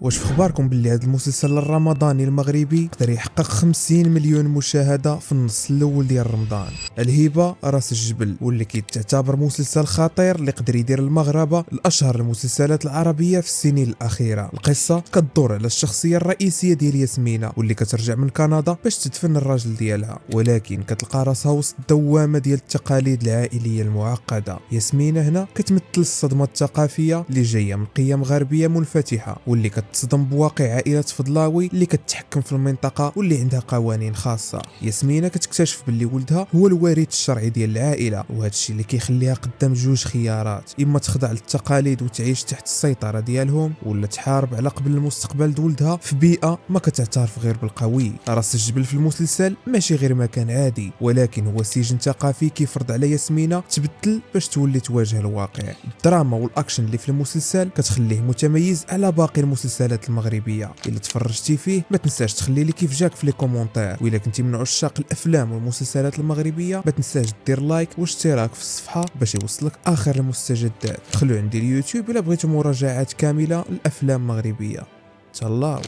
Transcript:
واش في اخباركم باللي هذا المسلسل الرمضاني المغربي قدر يحقق 50 مليون مشاهده في النص الاول ديال رمضان؟ الهبه راس الجبل، واللي كيتعتبر مسلسل خطير اللي قدر يدير المغاربه الاشهر المسلسلات العربيه في السنين الاخيره. القصه كتدور على الشخصيه الرئيسيه ديال ياسمينه، واللي كترجع من كندا باش تدفن الراجل ديالها، ولكن كتلقى راسها وسط دوامه ديال التقاليد العائليه المعقده. ياسمينه هنا كتمثل الصدمه الثقافيه اللي جايه من قيم غربيه منفتحه، واللي كتصدم بواقع عائله فضلاوي اللي كتحكم في المنطقه واللي عندها قوانين خاصه. ياسمينه كتكتشف باللي ولدها هو الوارث الشرعي ديال العائله، وهذا الشيء اللي كيخليها قدام جوج خيارات: اما تخضع للتقاليد وتعيش تحت السيطره ديالهم، ولا تحارب على قبل المستقبل د ولدها في بيئه ما كتعترف غير بالقوي. راس الجبل في المسلسل ماشي غير مكان عادي، ولكن هو سجن ثقافي كيفرض على ياسمينه تبدل باش تولي تواجه الواقع. الدراما والاكشن اللي في المسلسل كتخليه متميز على باقي المسلسلات المغربيه. الا تفرجتي فيه ما تنساش تخلي لي كيف جاك في لي كومونتير، والا كنتي من عشاق الافلام والمسلسلات المغربيه ما تنساش دير لايك واشتراك في الصفحه باش يوصلك اخر المستجدات. دخلوا عندي اليوتيوب الا بغيتوا مراجعات كامله للافلام المغربيه. تهلاو.